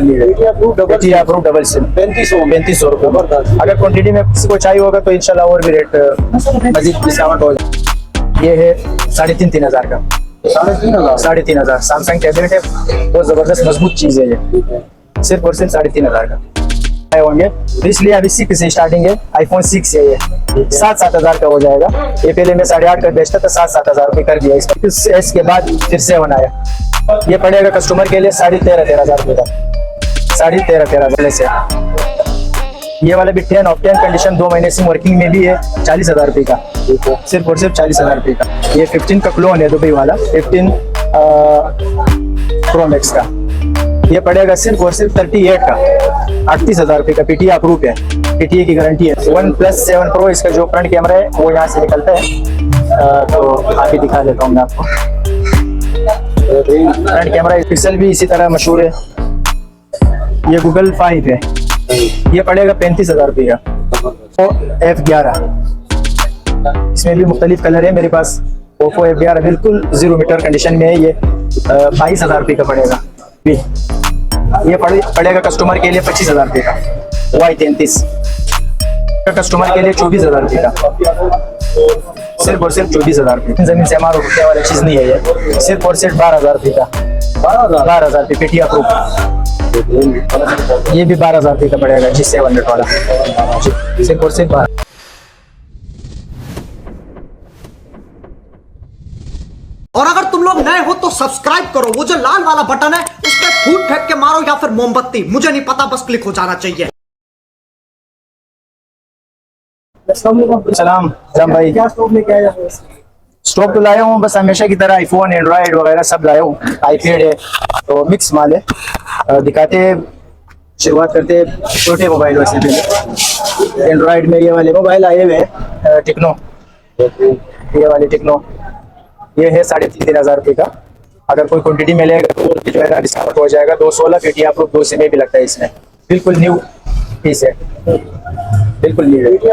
Approve double SIM 3500 रुपये। अगर quantity में किसी को चाहिए होगा तो इंशाल्लाह और भी रेट मजीद डिस्काउंट हो जाए। ये है 3,500 का, 3,500 सैमसंग टैबलेट है, बहुत जबरदस्त मजबूत चीज है ये, सिर्फ और सिर्फ 3,500 का होंगे। तो इसलिए अभी 6 से स्टार्टिंग है, iPhone 6 है ये, 7,000 का हो जाएगा। ये पहले मैं 8,500 का बेचता था, 7,000 रुपये कर दिया इसका। इसके बाद फिर 7 आया, ये पड़ेगा कस्टमर के लिए 13,500 रुपये का, 13,500 से। ये वाला भी 10 ऑफ 10 कंडीशन, 2 महीने सिम वर्किंग में भी है, 40,000 रुपये का, सिर्फ और सिर्फ 40,000 रुपये का। ये 15 का क्लोन है दुबई वाला, 15 प्रो मैक्स का, ये पड़ेगा सिर्फ और सिर्फ 38 का, 38,000 रुपये का। PTA अप्रूव है, PTA की गारंटी है। OnePlus 7 Pro इसका जो फ्रंट कैमरा है वो यहाँ से निकलता है, तो आगे दिखा देता हूँ मैं आपको। फ्रंट कैमरा पिक्सल भी इसी तरह मशहूर है। ये Google 5 है, ये पड़ेगा 35,000 रुपये का। F11, इसमें भी मुख्तलिफ कलर है मेरे पास। Oppo F11 बिल्कुल 0 मीटर कंडीशन में है, ये 22,000 रुपये का पड़ेगा। ये पड़ेगा कस्टमर के लिए 25,000 रुपये का। Y33 कस्टमर के लिए 24,000 रुपये का, सिर्फ और सिर्फ 24,000 रुपये। जमीन से हमारा रुपये वाली चीज नहीं है ये, सिर्फ और सिर्फ 12,000 रुपये का, 12,000 रुपये PTA अप्रूव। ये भी 12,000 रुपये का पड़ेगा G700 वाला, सिर्फ और सिर्फ 12। और अगर तुम लोग नए हो तो सब्सक्राइब करो, वो जो लाल वाला बटन है उस पर फूट फेंक के मारो या फिर मोमबत्ती, मुझे नहीं पता, बस क्लिक हो जाना चाहिए। सलाम भाई, क्या स्टॉक लेके आए? स्टॉक तो लाया हूँ बस हमेशा की तरह, iPhone एंड्रॉइड वगैरह सब लाया हूँ, iPad है, तो मिक्स माल है। दिखाते शुरुआत करते छोटे मोबाइल से पहले। एंड्रॉइड में ये वाले मोबाइल आए हुए हैं, टेक्नो, ये वाले टेक्नो, ये है 3,500 रुपये का। अगर कोई क्वांटिटी मिलेगा तो जो है डिस्काउंट हो जाएगा। 216 PTA अप्रूव, 2 सिम भी लगता है इसमें, बिल्कुल न्यू पीस है, बिल्कुल न्यू है। PTA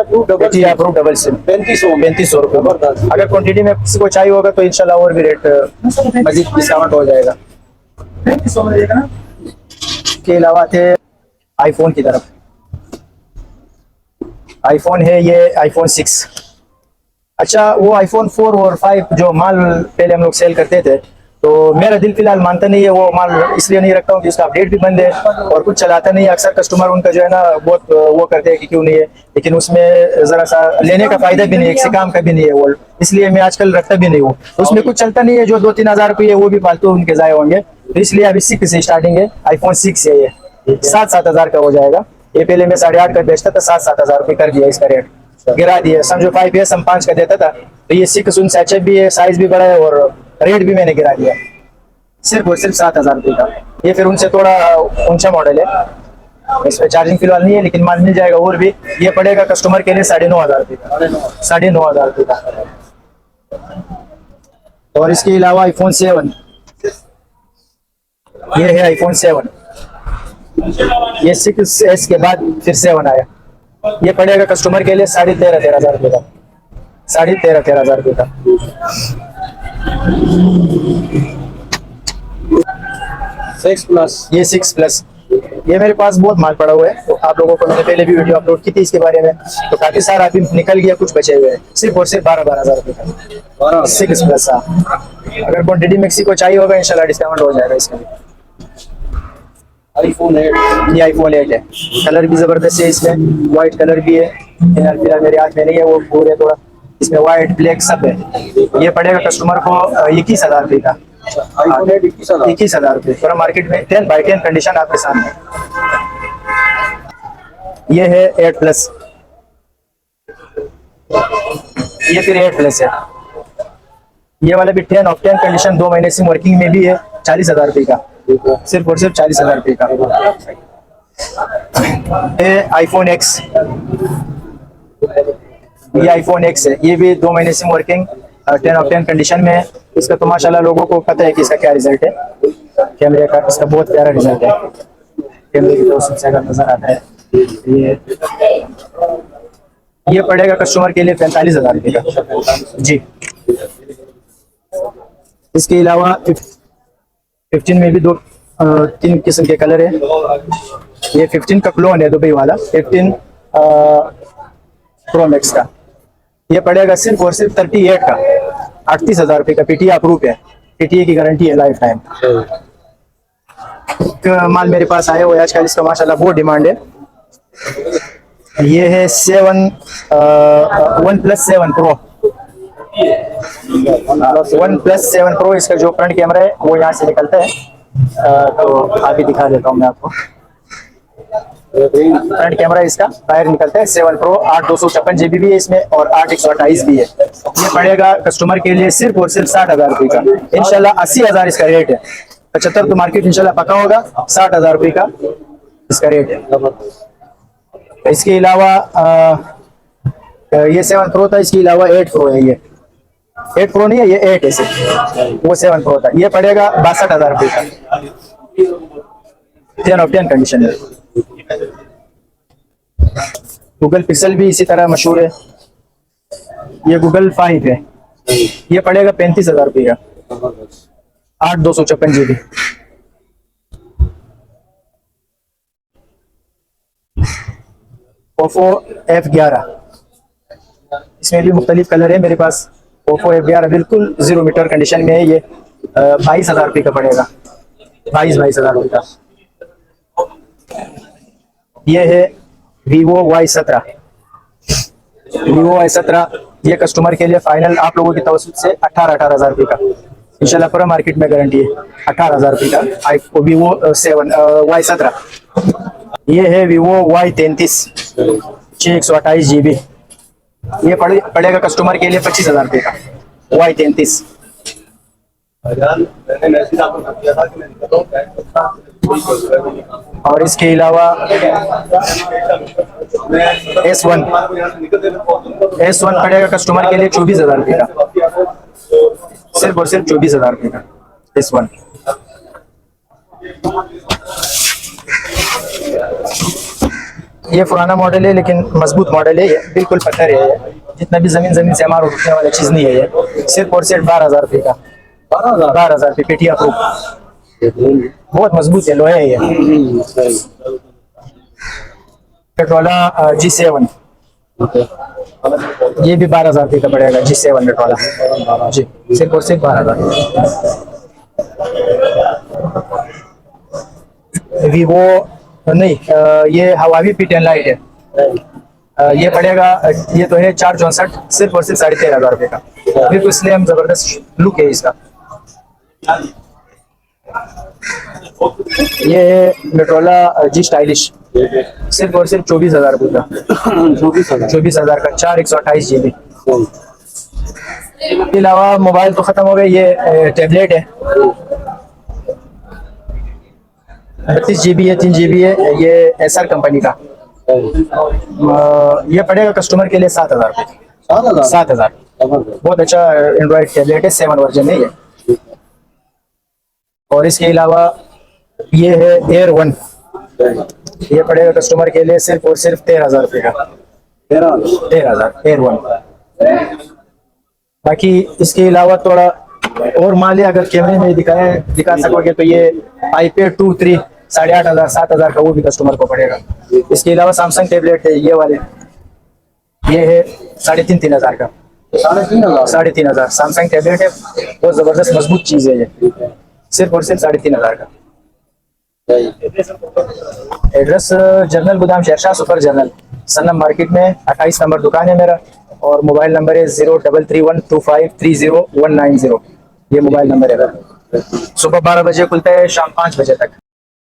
अप्रूव डबल सिम 3500 रुपये। अगर क्वांटिटी में किसी को चाहिए होगा तो इंशाल्लाह और भी रेट मजीद डिस्काउंट हो जाएगा। के अलावा थे iPhone की तरफ, iPhone है ये iPhone 6। अच्छा, वो iPhone 4 और 5 जो माल पहले हम लोग सेल करते थे, तो मेरा दिल फिलहाल मानता नहीं है वो माल, इसलिए नहीं रखता हूँ कि उसका अपडेट भी बंद है और कुछ चलाता नहीं है। अक्सर कस्टमर उनका जो है ना बहुत वो करते हैं कि क्यों नहीं है, लेकिन उसमें जरा सा लेने का फायदा भी नहीं है, किसी काम का भी नहीं है वो, इसलिए मैं आजकल रखता भी नहीं हूँ। उसमें कुछ चलता नहीं है, जो 2-3 हज़ार रुपये वो भी फालतू उनके ज़ाया होंगे। तो इसलिए अभी 6 से स्टार्टिंग है, iPhone 6 है, ये 7,000 का हो जाएगा। ये पहले मैं 8,500 का बेचता था, 7,000 रुपये कर दिया इसका रेट, गिरा दिया। समझो 5S हम 5 का देता था, तो ये 6 HF भी है, साइज भी बड़ा है और रेट भी मैंने गिरा दिया, सिर्फ और सिर्फ 7,000 रुपये का। ये फिर उनसे थोड़ा ऊंचा मॉडल है, इसमें चार्जिंग फिलहाल नहीं है, लेकिन माल मिल जाएगा और भी। ये पड़ेगा कस्टमर के लिए 9,500 रुपये का, 9,500 रुपये का। और इसके अलावा iPhone 7, ये है iPhone 7, ये 6S के बाद फिर 7 आया। ये पड़ेगा कस्टमर के लिए 13,500 रुपये का, 13,500 रुपये का। ये 6 प्लस, ये मेरे पास बहुत माल पड़ा हुआ है, तो आप लोगों को मैंने पहले भी वीडियो अपलोड की थी इसके बारे में, तो काफी सारा अभी निकल गया, कुछ बचे हुए हैं, सिर्फ और सिर्फ 12,000 रुपये का 6 प्लस। अगर क्वांटिटी में किसी को चाहिए होगा इंशाल्लाह डिस्काउंट हो जाएगा इसका भी। iPhone 8, ये iPhone 8 है, कलर भी जबरदस्त है, इसमें व्हाइट कलर भी है, फिलहाल मेरे हाथ में नहीं है वो पूरे, थोड़ा इसमें व्हाइट ब्लैक सब है। ये पड़ेगा कस्टमर को 21,000 रुपये का, iPhone 8 21,000 रुपये। पूरा मार्केट में 10/10 कंडीशन आपके सामने। ये है 8 प्लस, ये फिर 8 प्लस है। ये वाला भी 10 ऑफ 10 कंडीशन, 2 महीने सिम वर्किंग में भी है, 40,000 रुपये का, सिर्फ और सिर्फ 40,000 रुपये का। ये iPhone X, ये iPhone X है, ये भी 2 महीने सिम वर्किंग, 10 ऑफ 10 कंडीशन में है। इसका तो माशाल्लाह लोगों को पता है कि इसका क्या रिजल्ट है, कैमरे का इसका बहुत प्यारा रिजल्ट है, कैमरे की तरफ से अगर नजर आता है। ये पड़ेगा कस्टमर के लिए 45,000 रुपये का जी। इसके अलावा 15 में भी 2 तीन किस्म के कलर है। ये 15 का क्लोन है दुबई वाला, 15 प्रो मैक्स का। ये पड़ेगा सिर्फ और सिर्फ 38 का, 38,000 रुपये का। पीटीए अप्रूव है, पीटीए की गारंटी है लाइफ टाइम। माल मेरे पास आया हुआ है आजकल, इसका माशाल्लाह बहुत डिमांड है। ये है 1+7 प्रो, 1+7 प्रो। इसका जो फ्रंट कैमरा है वो यहाँ से निकलता है, तो अभी दिखा देता हूँ मैं आपको। फ्रंट कैमरा इसका बाहर निकलता है, 7 प्रो। 8/256 GB भी है इसमें और 8/128 भी है। ये पड़ेगा कस्टमर के लिए सिर्फ और सिर्फ 60,000 रुपये का। इंशाल्लाह 80,000 इसका रेट है। 75 तो मार्केट इंशाल्लाह पका होगा, 60,000 रुपये का इसका रेट है। इसके अलावा ये 7 प्रो था, इसके अलावा 8 प्रो है। ये 8 प्रो नहीं है, ये 8 है सिर्फ, वो 7 प्रो था। ये पड़ेगा 62,000 रुपये का। 10 of 10 कंडीशन है। गूगल पिक्सल भी इसी तरह मशहूर है। ये गूगल 5 है, ये पड़ेगा 35,000 रुपये का, 8/256 GB। ओप्पो F11, इसमें भी मुख्तलिफ कलर है मेरे पास। ओप्पो F11 बिल्कुल 0 मीटर कंडीशन में है। ये 22,000 रुपये का पड़ेगा, 22,000 रुपये का। ये है Vivo Y17, Vivo Y17। ये कस्टमर के लिए फाइनल आप लोगों की तवज्जो से 18,000 रुपये का इंशाल्लाह पूरा मार्केट में गारंटी है। 18,000 रुपये का Vivo Y17। ये है Vivo Y33, 6/128 GB। ये पड़ेगा कस्टमर के लिए 25,000 रुपये का, Y33। और इसके अलावा S1 पड़ेगा कस्टमर के लिए 24,000 रुपये का, सिर्फ और सिर्फ 24,000 रुपये का S1। ये पुराना मॉडल है लेकिन मजबूत मॉडल है, ये बिल्कुल पत्थर है। ये जितना भी जमीन से हमारा उठने वाला चीज नहीं है। ये सिर्फ और सिर्फ 12,000 रुपये का, 12,000 रुपये पीटीए अप्रूव, बहुत मजबूत है, लोहे है ये। पेट्रोला G7, ये भी 12,000 रुपये का पड़ेगा, G7 पेट्रोला जी, सिर्फ और सिर्फ 12,000। वीवो नहीं, ये हवावी P10 लाइट है। ये पड़ेगा, ये तो है 464, सिर्फ और सिर्फ 13,500 रुपये का। बिल्कुल स्लिम जबरदस्त लुक है इसका। ये है मोटोरोला G स्टाइलिश, सिर्फ और सिर्फ 24,000 रुपये का, 24,000 का, 4/128 GB। इसके अलावा मोबाइल तो खत्म हो गए। ये टैबलेट है, 32 GB है, 3 GB है। ये एसआर कंपनी का। ये पड़ेगा कस्टमर के लिए 7,000 रुपये, 7,000। बहुत अच्छा एंड्रॉइड टैबलेट है, 7 वर्जन है ये। और इसके अलावा ये है Air 1, ये पड़ेगा कस्टमर के लिए सिर्फ और सिर्फ 13,000 रुपये का, 13,000 Air 1। बाकी इसके अलावा थोड़ा और माल है, अगर कैमरे में दिखा सकोगे तो ये iPad 2, 3 8,500 7,000 का, वो भी कस्टमर को पड़ेगा। इसके अलावा सैमसंग टैबलेट है ये वाले, ये है 3,500 का, 3,500 सैमसंग टैबलेट है। बहुत जबरदस्त मजबूत चीज है ये, सिर्फ और सिर्फ 3,500 का। एड्रेस जनरल गोदाम शेरशाह सुपर जनरल सनम मार्केट में 28 नंबर दुकान है मेरा। और मोबाइल नंबर है 03312530 190। ये मोबाइल नंबर है। सुबह 12 बजे खुलता है, शाम 5 बजे तक।